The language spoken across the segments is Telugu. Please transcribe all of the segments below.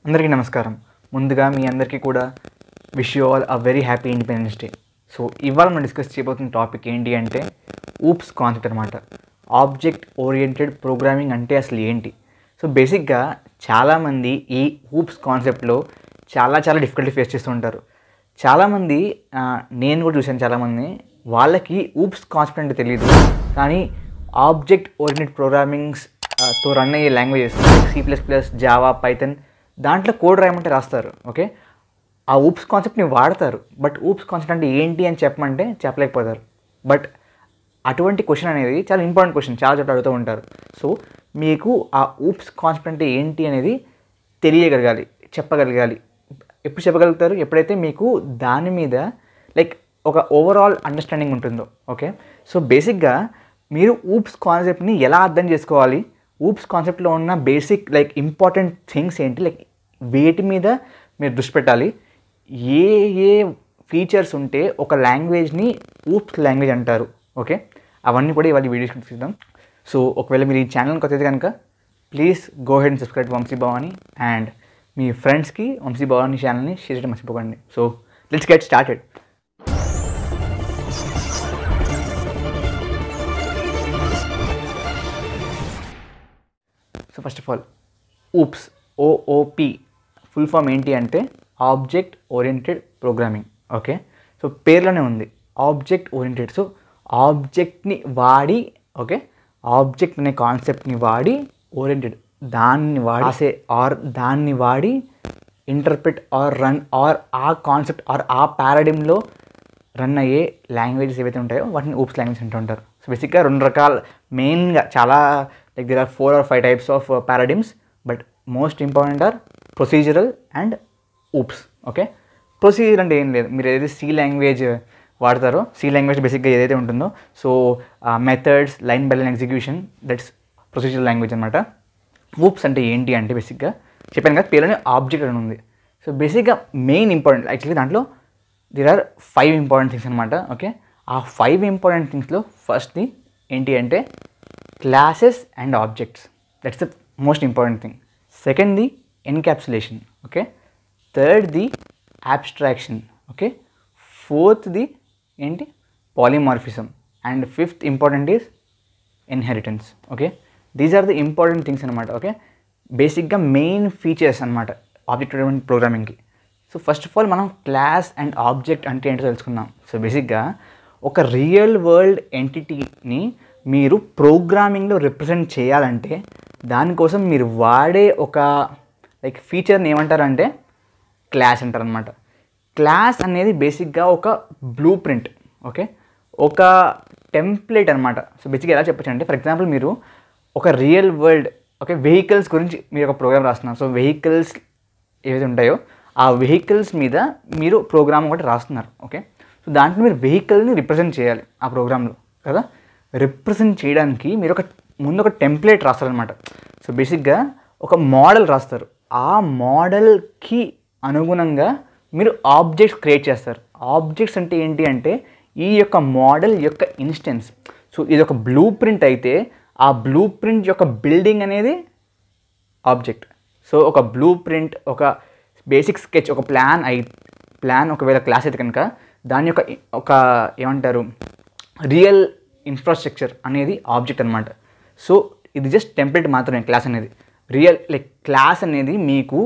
అందరికీ నమస్కారం. ముందుగా మీ అందరికీ కూడా wish you all a very happy independence day. So ఇవాళ మనం డిస్కస్ చేయబోతున్న టాపిక్ ఏంటి అంటే ఊప్స్ కాన్సెప్ట్ అనమాట. ఆబ్జెక్ట్ ఓరియంటెడ్ ప్రోగ్రామింగ్ అంటే అసలు ఏంటి? సో బేసిక్గా చాలామంది ఈ ఊప్స్ కాన్సెప్ట్లో చాలా డిఫికల్టీ ఫేస్ చేస్తూ ఉంటారు. చాలామంది నేను కూడా చూశాను, చాలామంది వాళ్ళకి ఊప్స్ కాన్సెప్ట్ అంటే తెలియదు, కానీ ఆబ్జెక్ట్ ఓరియంటెడ్ ప్రోగ్రామింగ్స్ తో రన్ అయ్యే లాంగ్వేజెస్ C++, జావా, పైథన్ దాంట్లో కోడ్ రాయమంటే రాస్తారు. ఓకే, ఆ ఊప్స్ కాన్సెప్ట్ని వాడతారు, బట్ ఊప్స్ కాన్సెప్ట్ అంటే ఏంటి అని చెప్పమంటే చెప్పలేకపోతారు. బట్ అటువంటి క్వశ్చన్ అనేది చాలా ఇంపార్టెంట్ క్వశ్చన్, చాలా చోట్ల అడుగుతూ ఉంటారు. సో మీకు ఆ ఊప్స్ కాన్సెప్ట్ అంటే ఏంటి అనేది తెలియగలగాలి, చెప్పగలగాలి. ఎప్పుడు చెప్పగలుగుతారు? ఎప్పుడైతే మీకు దాని మీద లైక్ ఒక ఓవరాల్ అండర్స్టాండింగ్ ఉంటుందో. ఓకే, సో బేసిక్గా మీరు ఊప్స్ కాన్సెప్ట్ని ఎలా అర్థం చేసుకోవాలి, ఊప్స్ కాన్సెప్ట్లో ఉన్న బేసిక్ లైక్ ఇంపార్టెంట్ థింగ్స్ ఏంటి, లైక్ వేటి మీద మీరు దృష్టి పెట్టాలి, ఏ ఫీచర్స్ ఉంటే ఒక లాంగ్వేజ్ని ఊప్స్ లాంగ్వేజ్ అంటారు. ఓకే, అవన్నీ కూడా ఇవాళ వీడియోస్ చూద్దాం. సో ఒకవేళ మీరు ఈ ఛానల్కి వచ్చేది కనుక please go ahead and subscribe Vamsi Bhavani, and మీ ఫ్రెండ్స్కి వంశీ భవాని ఛానల్ని షేర్ చేయడం మర్చిపోకండి. So let's get started. So first of all OOPs, OOP full form ఏంటి అంటే object oriented programming. Okay, so పేర్లోనే ఉంది ఆబ్జెక్ట్ ఓరియంటెడ్. సో ఆబ్జెక్ట్ని వాడి, ఓకే, ఆబ్జెక్ట్ అనే కాన్సెప్ట్ని వాడి, ఓరియంటెడ్ దాన్ని వాడి ఆర్ దాన్ని వాడి ఇంటర్ప్రిట్ ఆర్ రన్ ఆర్ ఆ కాన్సెప్ట్ ఆర్ ఆ పారాడిమ్లో రన్ అయ్యే లాంగ్వేజెస్ ఏవైతే ఉంటాయో వాటిని ఊప్స్ లాంగ్వేజ్ అంటూ ఉంటారు. సో బేసిక్గా రెండు రకాల, మెయిన్గా చాలా like there are 4 or 5 types of paradigms, but most important are procedural and OOPs. Okay, procedure అంటే ఏం లేదు, మీరు ఏదైతే సి లాంగ్వేజ్ వాడతారో, సి లాంగ్వేజ్ బేసిక్గా ఏదైతే ఉంటుందో, so methods, line by line execution, that's procedural language అనమాట. ఊప్స్ అంటే ఏంటి అంటే బేసిక్గా చెప్పాను కదా, పేరులోనే ఆబ్జెక్ట్ అని ఉంది. సో బేసిక్గా మెయిన్ ఇంపార్టెంట్ యాక్చువల్లీ దాంట్లో దేర్ ఆర్ 5 ఇంపార్టెంట్ థింగ్స్ అనమాట. ఓకే, ఆ 5 ఇంపార్టెంట్ థింగ్స్లో ఫస్ట్ది ఏంటి అంటే classes and objects, that's the most important thing. సెకండ్ది ఎన్క్యాప్సులేషన్. ఓకే, థర్డ్ది అబ్స్ట్రాక్షన్. ఓకే, ఫోర్త్ది ఏంటి polymorphism, and fifth important is inheritance. Okay, these are the important things అనమాట. ఓకే, బేసిక్గా మెయిన్ ఫీచర్స్ అనమాట ఆబ్జెక్ట్ ఓరియంటెడ్ ప్రోగ్రామింగ్కి. సో ఫస్ట్ ఆఫ్ ఆల్ మనం క్లాస్ అండ్ ఆబ్జెక్ట్ అంటే ఏంటో తెలుసుకుందాం. సో బేసిక్గా ఒక రియల్ వరల్డ్ ఎంటిటీని మీరు ప్రోగ్రామింగ్లో రిప్రజెంట్ చేయాలంటే దానికోసం మీరు వాడే ఒక లైక్ ఫీచర్ని ఏమంటారంటే క్లాస్ అంటారు అనమాట. క్లాస్ అనేది బేసిక్గా ఒక బ్లూ ప్రింట్, ఓకే, ఒక టెంప్లెట్ అనమాట. సో బేసిక్గా ఎలా చెప్పచ్చు అంటే, ఫర్ ఎగ్జాంపుల్ మీరు ఒక రియల్ వరల్డ్, ఓకే, వెహికల్స్ గురించి మీరు ఒక ప్రోగ్రామ్ రాస్తున్నారు. సో వెహికల్స్ ఏవైతే ఉంటాయో ఆ వెహికల్స్ మీద మీరు ప్రోగ్రామ్ ఒకటి రాస్తున్నారు. ఓకే, సో దాంట్లో మీరు వెహికల్ని రిప్రజెంట్ చేయాలి ఆ ప్రోగ్రాంలో కదా. రిప్రజెంట్ చేయడానికి మీరు ముందు ఒక టెంప్లెట్ రాస్తారనమాట. సో బేసిక్గా ఒక మోడల్ రాస్తారు, ఆ మోడల్కి అనుగుణంగా మీరు ఆబ్జెక్ట్స్ క్రియేట్ చేస్తారు. ఆబ్జెక్ట్స్ అంటే ఏంటి అంటే ఈ యొక్క మోడల్ యొక్క ఇన్స్టెన్స్. సో ఇది ఒక బ్లూ ప్రింట్ అయితే ఆ బ్లూ ప్రింట్ యొక్క బిల్డింగ్ అనేది ఆబ్జెక్ట్. సో ఒక బ్లూ ప్రింట్, ఒక బేసిక్ స్కెచ్, ఒక ప్లాన్ ఒకవేళ క్లాస్ అయితే కనుక దాని యొక్క ఒక ఏమంటారు రియల్ ఇన్ఫ్రాస్ట్రక్చర్ అనేది ఆబ్జెక్ట్ అనమాట. సో ఇది జస్ట్ టెంప్లెట్ మాత్రమే క్లాస్ అనేది. రియల్ లైక్ క్లాస్ అనేది మీకు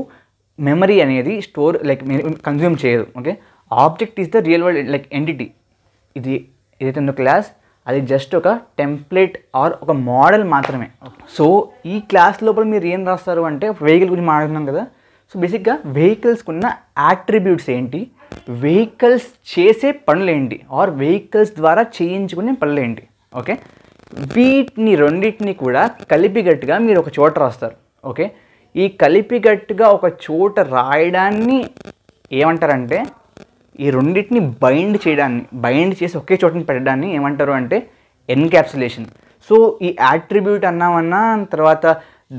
మెమరీ అనేది స్టోర్ లైక్ కన్జ్యూమ్ చేయదు. Okay, object is the real world like entity. ఇది ఏదైతే ఉందో క్లాస్, అది జస్ట్ ఒక టెంప్లెట్ ఆర్ ఒక మోడల్ మాత్రమే. సో ఈ క్లాస్ లోపల మీరు ఏం రాస్తారు అంటే వెహికల్ గురించి మాట్లాడుతున్నాం కదా. సో బేసిక్గా వెహికల్స్కి ఉన్న యాట్రిబ్యూట్స్ ఏంటి, వెహికల్స్ చేసే పనులు ఏంటి, ఆర్ వెహికల్స్ ద్వారా చేయించుకునే పనులు ఏంటి. ఓకే, వీటిని రెండింటిని కూడా కలిపిగట్టుగా మీరు ఒక చోట రాస్తారు. ఓకే, ఈ కలిపిగట్టుగా ఒక చోట రాయడాన్ని ఏమంటారంటే, ఈ రెండింటిని బైండ్ చేసి ఒకే చోటని పెట్టడాన్ని ఏమంటారు అంటే ఎన్క్యాప్సులేషన్. సో ఈ యాట్రిబ్యూట్ అన్నామన్నా తర్వాత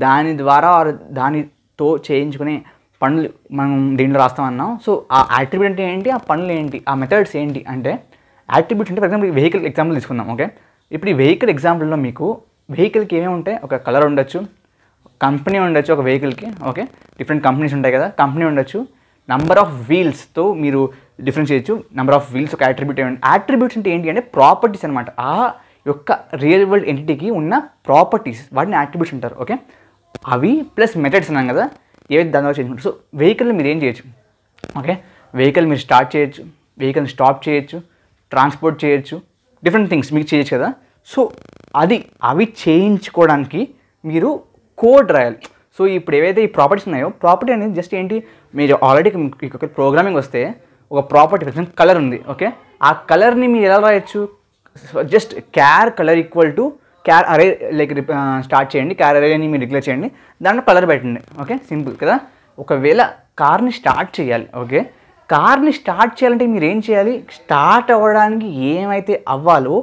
దాని ద్వారా దానితో చేయించుకునే పనులు మనం దీంట్లో రాస్తామన్నాం. సో ఆ యాట్రిబ్యూట్ అంటే ఏంటి, ఆ పనులు ఏంటి, ఆ మెథడ్స్ ఏంటి అంటే, యాట్రిబ్యూట్స్ అంటే ఫర్ ఎగ్జాంపుల్ వెహికల్ ఎగ్జాంపుల్ తీసుకుందాం. ఓకే, ఇప్పుడు ఈ వెహికల్ ఎగ్జాంపుల్లో మీకు వెహికల్కి ఏమేమి ఉంటాయి, ఒక కలర్ ఉండొచ్చు, కంపెనీ ఉండొచ్చు ఒక వెహికల్కి, ఓకే, డిఫరెంట్ కంపెనీస్ ఉంటాయి కదా, కంపెనీ ఉండొచ్చు. నెంబర్ ఆఫ్ వీల్స్తో మీరు డిఫరెన్స్ చేయొచ్చు. నెంబర్ ఆఫ్ వీల్స్ ఒక అట్రిబ్యూట్ ఏమంటే, అట్రిబ్యూట్స్ అంటే ఏంటి అంటే ప్రాపర్టీస్ అనమాట. ఆ యొక్క రియల్ వరల్డ్ ఎంటిటీకి ఉన్న ప్రాపర్టీస్, వాటిని అట్రిబ్యూట్స్ అంటారు. ఓకే, అవి ప్లస్ మెథడ్స్ అన్నాం కదా, ఏవైతే దాని ద్వారా చేయించుకుంటారు. సో వెహికల్ని మీరు ఏం చేయొచ్చు, ఓకే, వెహికల్ మీరు స్టార్ట్ చేయొచ్చు, వెహికల్ని స్టాప్ చేయొచ్చు, ట్రాన్స్పోర్ట్ చేయొచ్చు, డిఫరెంట్ థింగ్స్ మీకు చేయొచ్చు కదా. సో అవి చేయించుకోవడానికి మీరు కోడ్ రాయాలి. సో ఇప్పుడు ఏవైతే ఈ ప్రాపర్టీస్ ఉన్నాయో, ప్రాపర్టీ అనేది జస్ట్ ఏంటి, మీరు ఆల్రెడీ మీకు ప్రోగ్రామింగ్ వస్తే ఒక ప్రాపర్టీ, ఫర్ ఎగ్జాంపుల్ కలర్ ఉంది, ఓకే, ఆ కలర్ని మీరు ఎలా రాయొచ్చు, జస్ట్ క్యార్ కలర్ ఈక్వల్ టు క్యార్ అరే లైక్ స్టార్ట్ చేయండి, క్యార్ అరే అని మీరు డిక్లేర్ చేయండి, దాంట్లో కలర్ పెట్టండి. ఓకే, సింపుల్ కదా. ఒకవేళ కార్ని స్టార్ట్ చేయాలి, ఓకే, కార్ని స్టార్ట్ చేయాలంటే మీరు ఏం చేయాలి, స్టార్ట్ అవ్వడానికి ఏమైతే అవ్వాలో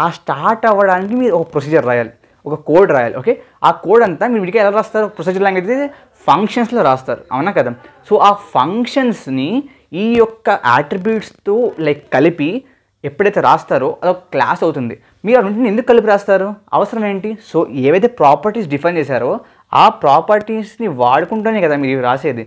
ఆ స్టార్ట్ అవ్వడానికి మీరు ఒక ప్రొసీజర్ రాయాలి, ఒక కోడ్ రాయాలి. ఓకే, ఆ కోడ్ అంతా మీరు వీటికి ఎలా రాస్తారు, ప్రొసీజర్ లాంగ్వేజ్ అయితే ఫంక్షన్స్లో రాస్తారు, అవునా కదా. సో ఆ ఫంక్షన్స్ని ఈ యొక్క అట్రిబ్యూట్స్తో లైక్ కలిపి ఎప్పుడైతే రాస్తారో అదొక క్లాస్ అవుతుంది. మీరు అన్నింటిని ఎందుకు కలిపి రాస్తారు, అవసరం ఏంటి, సో ఏవైతే ప్రాపర్టీస్ డిఫైన్ చేశారో ఆ ప్రాపర్టీస్ని వాడుకుంటూనే కదా మీరు రాసేది.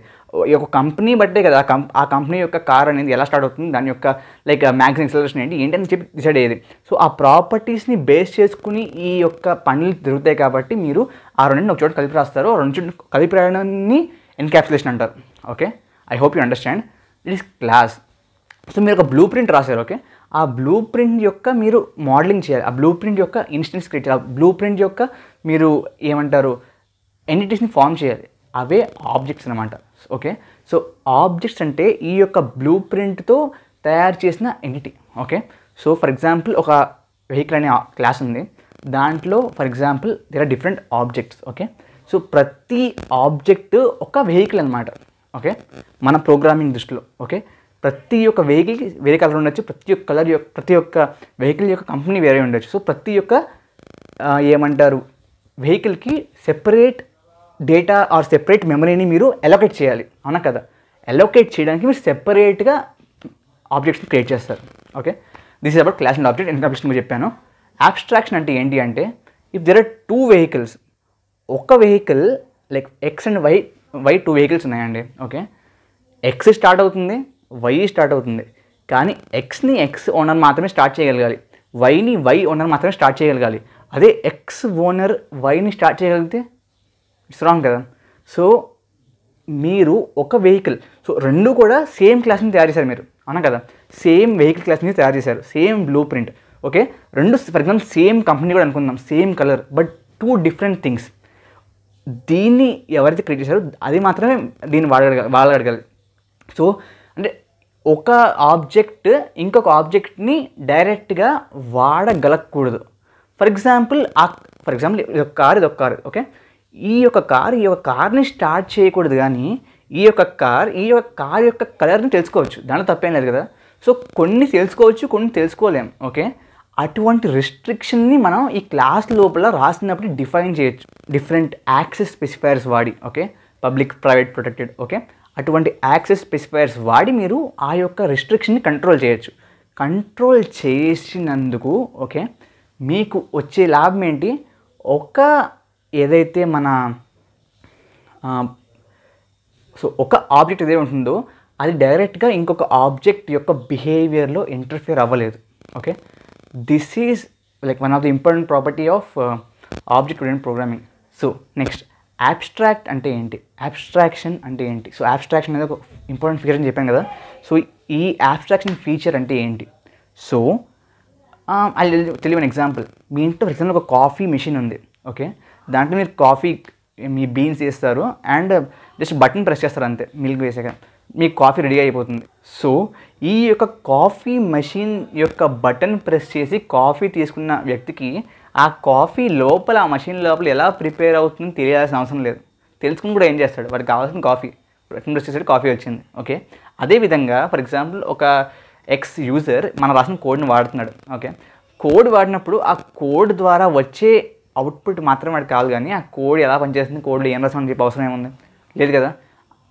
ఒక కంపెనీ బట్టే కదా ఆ కంపెనీ యొక్క కార్ అనేది ఎలా స్టార్ట్ అవుతుంది, దాని యొక్క లైక్ మ్యాక్సిమం ఎక్సలరేషన్ ఏంటని చెప్పి డిసైడ్ అయ్యేది. సో ఆ ప్రాపర్టీస్ని బేస్ చేసుకుని ఈ యొక్క పనులు జరుగుతాయి కాబట్టి మీరు ఆ రెండింటిని ఒక చోట కలిపి రాస్తారు. ఆ రెండు చోట కలిపి రాయడాన్ని ఎన్క్యాప్సులేషన్ అంటారు. Okay, I hope you understand. It is class. So మీరు ఒక బ్లూ ప్రింట్ రాశారు, ఓకే, ఆ బ్లూ ప్రింట్ యొక్క మీరు మోడలింగ్ చేయాలి, ఆ బ్లూ ప్రింట్ యొక్క ఇన్స్టెన్స్ క్రియేట్ చేయాలి, ఆ బ్లూ ప్రింట్ యొక్క మీరు ఏమంటారు ఎంటిటీస్ని ఫామ్ చేయాలి, అవే ఆబ్జెక్ట్స్ అనమాట. ఓకే, సో ఆబ్జెక్ట్స్ అంటే ఈ యొక్క బ్లూ ప్రింట్తో తయారు చేసిన entity. Okay, so for example ఒక వెహికల్ అనే క్లాస్ ఉంది, దాంట్లో for example there are different objects. Okay, so ప్రతి ఆబ్జెక్ట్ ఒక వెహికల్ అనమాట. ఓకే, మన ప్రోగ్రామింగ్ దృష్టిలో ఓకే, ప్రతి ఒక్క వెహికల్కి వేరే కలర్ ఉండొచ్చు, ప్రతి ఒక్క వెహికల్ యొక్క కంపెనీ వేరే ఉండొచ్చు. సో ప్రతి ఒక్క ఏమంటారు వెహికల్కి సెపరేట్ డేటా ఆర్ సెపరేట్ మెమరీని మీరు అలొకేట్ చేయాలి, అవునా కదా. అలొకేట్ చేయడానికి మీరు సెపరేట్గా ఆబ్జెక్ట్స్ని క్రియేట్ చేస్తారు. Okay, this is about class and object. Encapsulation మీరు చెప్పాను. అబ్స్ట్రాక్షన్ అంటే ఏంటి అంటే, if there are two vehicles, ఒక vehicle like X and Y two vehicles ఉన్నాయండి. ఓకే, ఎక్స్ స్టార్ట్ అవుతుంది, వై స్టార్ట్ అవుతుంది, కానీ ఎక్స్ని ఎక్స్ ఓనర్ మాత్రమే స్టార్ట్ చేయగలగాలి, వైని వై ఓనర్ మాత్రమే స్టార్ట్ చేయగలగాలి. అదే ఎక్స్ ఓనర్ వైని స్టార్ట్ చేయగలిగితే ఇట్స్ రాంగ్ కదా. సో మీరు ఒక వెహికల్, సో రెండు కూడా సేమ్ క్లాస్ని తయారు చేశారు మీరు, అవునా కదా, సేమ్ వెహికల్ క్లాస్ని తయారు చేశారు, సేమ్ బ్లూ ప్రింట్. ఓకే, రెండు ఫర్ ఎగ్జాంపుల్ సేమ్ కంపెనీ కూడా అనుకుందాం, same colour, but two different things. దీన్ని ఎవరైతే క్రియేట్ చేశారో అది మాత్రమే దీన్ని వాడగలగాలి. సో అంటే ఒక ఆబ్జెక్ట్ ఇంకొక ఆబ్జెక్ట్ని డైరెక్ట్గా వాడగలగకూడదు. ఫర్ ఎగ్జాంపుల్ ఇది ఒక కార్, ఓకే, ఈ యొక్క కార్ని స్టార్ట్ చేయకూడదు, కానీ ఈ యొక్క కార్ యొక్క కలర్ని తెలుసుకోవచ్చు, దాంట్లో తప్పేం లేదు కదా. సో కొన్ని తెలుసుకోవచ్చు, కొన్ని తెలుసుకోలేం. ఓకే, అటువంటి రిస్ట్రిక్షన్ని మనం ఈ క్లాస్ లోపల రాసినప్పుడు డిఫైన్ చేయొచ్చు, డిఫరెంట్ యాక్సెస్ స్పెసిఫైయర్స్ వాడి. Okay, public, private, protected. Okay, అటువంటి యాక్సెస్ స్పెసిఫైయర్స్ వాడి మీరు ఆ యొక్క రిస్ట్రిక్షన్ని కంట్రోల్ చేయొచ్చు. కంట్రోల్ చేసినందుకు ఓకే మీకు వచ్చే లాభం ఏంటి, ఒక ఏదైతే మన సో ఒక ఆబ్జెక్ట్ ఏదైతే ఉంటుందో అది డైరెక్ట్గా ఇంకొక ఆబ్జెక్ట్ యొక్క బిహేవియర్లో ఇంటర్ఫియర్ అవ్వలేదు. Okay, this is like one of the important property of object oriented programming. So next abstract అంటే ఏంటి, అబ్స్ట్రాక్షన్ అంటే ఏంటి. సో అబ్స్ట్రాక్షన్ అనేది ఒక ఇంపార్టెంట్ ఫీచర్ అని చెప్పాను కదా. సో ఈ అబ్స్ట్రాక్షన్ ఫీచర్ అంటే ఏంటి, so I tell you one example. మీ ఇంట్లో ఫర్ ఎగ్జాంపుల్ ఒక కాఫీ మెషిన్ ఉంది. ఓకే, దాంట్లో మీరు కాఫీ మీ బీన్స్ వేస్తారు అండ్ జస్ట్ బటన్ ప్రెస్ చేస్తారు అంతే, మిల్క్ వేసాక మీకు కాఫీ రెడీ అయిపోతుంది. సో ఈ యొక్క కాఫీ మెషిన్ యొక్క బటన్ ప్రెస్ చేసి కాఫీ తీసుకున్న వ్యక్తికి ఆ కాఫీ లోపల, ఆ మెషిన్ లోపల ఎలా ప్రిపేర్ అవుతుందని తెలియాల్సిన అవసరం లేదు. తెలుసుకుని కూడా ఏం చేస్తాడు, వాడికి కావాల్సిన కాఫీ బటన్ ప్రెస్ చేసాడు, కాఫీ వచ్చింది. ఓకే, అదేవిధంగా ఫర్ ఎగ్జాంపుల్ ఒక ఎక్స్ యూజర్ మన రాసిన కోడ్ని వాడుతున్నాడు. ఓకే, కోడ్ వాడినప్పుడు ఆ కోడ్ ద్వారా వచ్చే అవుట్పుట్ మాత్రం వాడికి కావాలి, కానీ ఆ కోడ్ ఎలా పనిచేస్తుంది, కోడ్లో ఏం రాసామని చెప్పి అవసరం ఏముంది, లేదు కదా.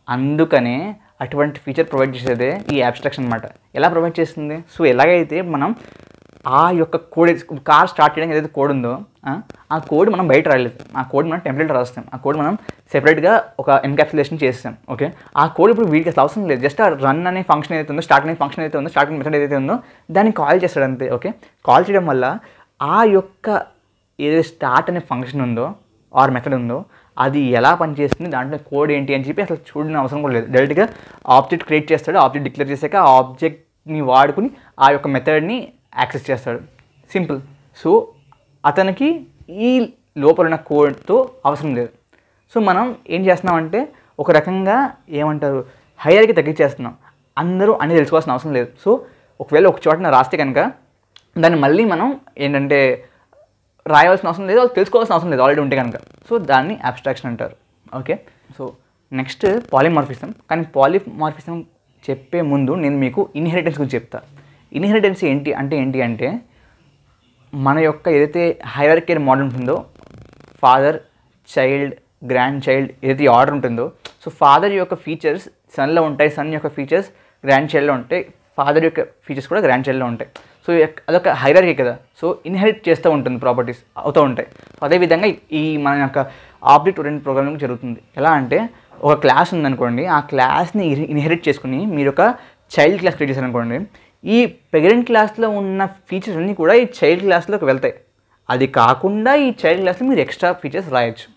అందుకనే అటువంటి ఫీచర్ ప్రొవైడ్ చేసేదే ఈ అబ్స్ట్రాక్షన్ అనమాట. ఎలా ప్రొవైడ్ చేస్తుంది, సో ఎలాగైతే మనం ఆ యొక్క కోడ్ కార్ స్టార్ట్ చేయడానికి ఏదైతే కోడ్ ఉందో ఆ కోడ్ మనం బయట రాయలేదు, ఆ కోడ్ మనం టెంప్లెట్ రాస్తాం, ఆ కోడ్ మనం సెపరేట్గా ఒక ఎన్కాప్సులేషన్ చేస్తాం. ఓకే, ఆ కోడ్ ఇప్పుడు వీడికి అసలు అవసరం లేదు. జస్ట్ ఆ రన్ అనే ఫంక్షన్ ఏదైతే ఉందో, స్టార్ట్ అనే ఫంక్షన్ ఏదైతే ఉందో, స్టార్టింగ్ మెథడ్ ఏదైతే ఉందో దాన్ని కాల్ చేస్తాడు అంతే. ఓకే, కాల్ చేయడం వల్ల ఆ యొక్క ఏదైతే స్టార్ట్ అనే ఫంక్షన్ ఉందో ఆర్ మెథడ్ ఉందో అది ఎలా పనిచేస్తుంది, దాంట్లో కోడ్ ఏంటి అని చెప్పి అసలు చూడని అవసరం కూడా లేదు. డైరెక్ట్గా ఆబ్జెక్ట్ క్రియేట్ చేస్తాడు, ఆబ్జెక్ట్ డిక్లేర్ చేశాక ఆ ఆబ్జెక్ట్ని వాడుకుని ఆ యొక్క మెథడ్ని యాక్సెస్ చేస్తాడు. సింపుల్. సో అతనికి ఈ లోపల ఉన్న కోడ్తో అవసరం లేదు. సో మనం ఏం చేస్తున్నామంటే ఒక రకంగా ఏమంటారు, హైయర్కి తగ్గించేస్తున్నాం. అందరూ అన్నీ తెలుసుకోవాల్సిన అవసరం లేదు. సో ఒకవేళ ఒక చోటన రాస్తే కనుక దాన్ని మళ్ళీ మనం ఏంటంటే రాయవలసిన అవసరం లేదు, వాళ్ళు తెలుసుకోవాల్సిన అవసరం లేదు ఆల్రెడీ ఉంటే కనుక. సో దాన్ని అబ్స్ట్రాక్షన్ అంటారు. Okay, so next polymorphism. కానీ పాలిమార్ఫిజం చెప్పే ముందు నేను మీకు ఇన్హెరిటెన్స్ గురించి చెప్తాను. ఇన్హెరిటెన్స్ ఏంటి అంటే మన యొక్క ఏదైతే హైరార్కికల్ మోడల్ ఉంటుందో, ఫాదర్, చైల్డ్, గ్రాండ్ చైల్డ్ ఏదైతే ఆర్డర్ ఉంటుందో, సో ఫాదర్ యొక్క ఫీచర్స్ సన్లో ఉంటాయి, సన్ యొక్క ఫీచర్స్ గ్రాండ్ చైల్డ్లో ఉంటాయి, ఫాదర్ యొక్క ఫీచర్స్ కూడా గ్రాండ్ చైల్డ్లో ఉంటాయి. సో అదొక హైరార్కీ కదా. సో ఇన్హెరిట్ చేస్తూ ఉంటుంది, ప్రాపర్టీస్ అవుతూ ఉంటాయి. సో అదేవిధంగా ఈ మన యొక్క ఆబ్జెక్ట్ ఓరియంటెడ్ ప్రోగ్రామింగ్ జరుగుతుంది. ఎలా అంటే ఒక క్లాస్ ఉందనుకోండి, ఆ క్లాస్ని ఇన్హెరిట్ చేసుకుని మీరు ఒక చైల్డ్ క్లాస్ క్రియేట్ చేశారనుకోండి, ఈ పేరెంట్ క్లాస్లో ఉన్న ఫీచర్స్ అన్నీ కూడా ఈ చైల్డ్ క్లాస్లోకి వెళ్తాయి. అది కాకుండా ఈ చైల్డ్ క్లాస్లో మీరు ఎక్స్ట్రా ఫీచర్స్ రాయొచ్చు,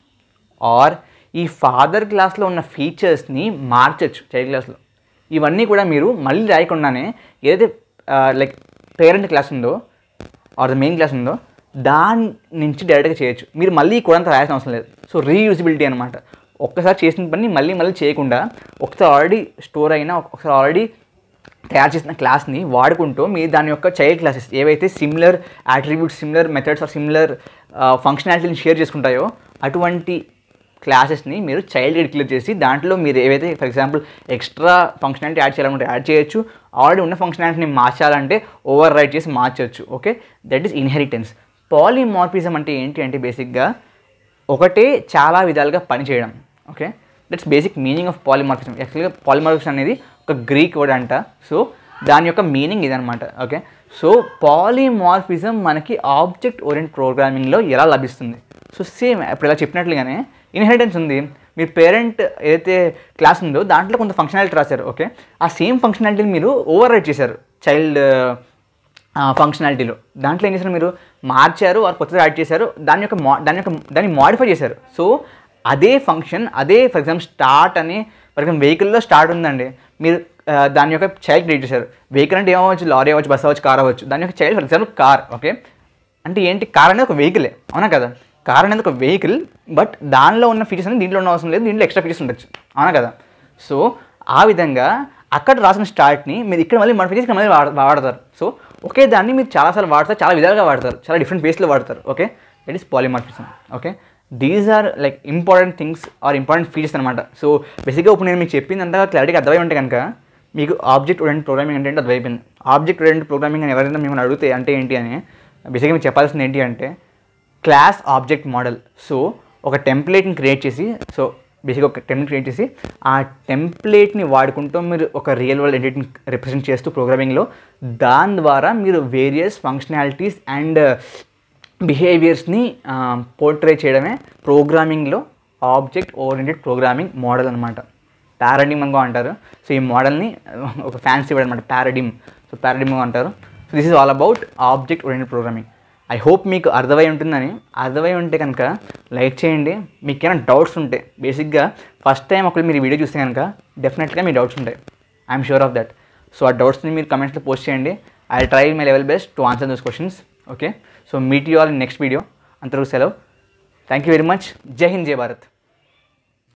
ఆర్ ఈ ఫాదర్ క్లాస్లో ఉన్న ఫీచర్స్ని మార్చచ్చు చైల్డ్ క్లాస్లో. ఇవన్నీ కూడా మీరు మళ్ళీ రాయకుండానే ఏదైతే లైక్ పేరెంట్ క్లాస్ ఉందో ఆర్ ద మెయిన్ క్లాస్ ఉందో దాని నుంచి డైరెక్ట్గా చేయొచ్చు. మీరు మళ్ళీ కూడా అంత రాయాల్సిన అవసరం లేదు. సో రీయూజబిలిటీ అనమాట. ఒక్కసారి చేసిన పని మళ్ళీ చేయకుండా ఒకసారి ఆల్రెడీ స్టోర్ అయినా ఒకసారి ఆల్రెడీ తయారు చేసిన క్లాస్ని వాడుకుంటూ మీరు దాని యొక్క చైల్డ్ క్లాసెస్ ఏవైతే similar attributes, similar methods or similar ఫంక్షనాలిటీని షేర్ చేసుకుంటాయో అటువంటి క్లాసెస్ని మీరు చైల్డ్ డిక్లేర్ చేసి దాంట్లో మీరు ఏవైతే for example extra functionality add చేయాలంటే యాడ్ చేయొచ్చు, ఆల్రెడీ ఉన్న ఫంక్షనాలిటీని మార్చాలంటే ఓవర్ రైట్ చేసి మార్చవచ్చు. Okay, that is inheritance. Polymorphism అంటే ఏంటి అంటే బేసిక్గా ఒకటే చాలా విధాలుగా పనిచేయడం. Okay, that's basic meaning of polymorphism. యాక్చువల్గా పాలిమార్ఫిజం అనేది ఒక గ్రీక్ వర్డ్ అంట. సో దాని యొక్క మీనింగ్ ఇదనమాట. ఓకే, సో పాలిమార్ఫిజం మనకి ఆబ్జెక్ట్ ఓరియంటెడ్ ప్రోగ్రామింగ్లో ఎలా లభిస్తుంది? సో సేమ్ ఇప్పుడు ఇలా చెప్పినట్లుగానే ఇన్హెరిటెన్స్ ఉంది. మీరు పేరెంట్ ఏదైతే క్లాస్ ఉందో దాంట్లో కొంత ఫంక్షనాలిటీ రాశారు. ఓకే, ఆ సేమ్ ఫంక్షనాలిటీని మీరు ఓవర్ రైట్ చేశారు చైల్డ్ ఫంక్షనాలిటీలో. దాంట్లో ఏం చేశారు, మీరు మార్చారు వారు కొత్తగా యాడ్ చేశారు, దాన్ని మాడిఫై చేశారు. సో అదే ఫంక్షన్ అదే ఫర్ ఎగ్జాంపుల్ స్టార్ట్ అని ఫర్ ఎగ్జాంపుల్ వెహికల్లో స్టార్ట్ ఉందండి, మీరు దాని యొక్క చైల్డ్ క్రియేట్ చేశారు. వెహికల్ అంటే ఏమవచ్చు, లారీ అవ్వచ్చు, బస్ అవ్వచ్చు, కార్ అవ్వచ్చు. దాని యొక్క child for example car. Okay, అంటే ఏంటి, కార్ అనేది ఒక వెహికలే, అవునా కదా? కార్ అనేది ఒక వెహికల్, బట్ దానిలో ఉన్న ఫీచర్స్ అనేది దీంట్లో ఉన్న అవసరం లేదు, దీంట్లో ఎక్స్ట్రా ఫీచర్స్ ఉండొచ్చు, అవునా కదా? సో ఆ విధంగా అక్కడ రాసిన స్టార్ట్ని మీరు ఇక్కడ మళ్ళీ మోడిఫై చేసి ఇక్కడ మళ్ళీ వాడతారు. సో ఒకే దాన్ని మీరు చాలాసార్లు వాడతారు, చాలా విధాలుగా వాడతారు, చాలా డిఫరెంట్ వేస్లో వాడతారు. Okay, that is polymorphism. Okay, these are like important things or important features అనమాట. సో బేసిక్గా ఇప్పుడు నేను మీకు చెప్పిందంతా క్లారిటీగా అర్థమై ఉంటే కనుక మీకు ఆబ్జెక్ట్ ఓరియంటెడ్ ప్రోగ్రామింగ్ అంటే అర్థమైపోయింది. ఆబ్జెక్ట్ ఓరియంటెడ్ ప్రోగ్రామింగ్ అని ఎవరైనా మిమ్మల్ని అడిగితే అంటే ఏంటి అని బేసిక్గా మీకు చెప్పాల్సింది ఏంటి అంటే క్లాస్ ఆబ్జెక్ట్ మోడల్. సో ఒక టెంప్లెట్ని క్రియేట్ చేసి, సో బేసిక్గా ఒక టెంప్లెట్ క్రియేట్ చేసి ఆ టెంప్లెట్ని వాడుకుంటూ మీరు ఒక రియల్ వరల్డ్ ఎంటిటీని రిప్రజెంట్ చేస్తూ ప్రోగ్రామింగ్లో దాని ద్వారా మీరు వేరియస్ ఫంక్షనాలిటీస్ అండ్ బిహేవియర్స్ని పోర్ట్రే చేయడమే ప్రోగ్రామింగ్లో ఆబ్జెక్ట్ ఓరియంటెడ్ ప్రోగ్రామింగ్ మోడల్ అనమాట. పారాడిమ్ అని అంటారు. సో ఈ మోడల్ని ఒక ఫ్యాన్సీ వర్డ్ అనమాట, పారాడిమ్. సో పారాడిమ్ అంటారు. So this is all about object oriented programming. I hope మీకు అర్థమై ఉంటుందని. అర్థమై ఉంటే కనుక లైక్ చేయండి. మీకు ఏమైనా డౌట్స్ ఉంటే బేసిక్గా ఫస్ట్ టైం ఒకవేళ మీరు వీడియో చూస్తే కనుక డెఫినెట్గా మీ డౌట్స్ ఉంటాయి, I'm sure of that. So ఆ డౌట్స్ని మీరు కమెంట్స్లో పోస్ట్ చేయండి. I try my level best to answer those questions. Okay, so meet you all in next video. అంతవరకు సెలవు. Thank you very much. జై హింద్, జై భారత్.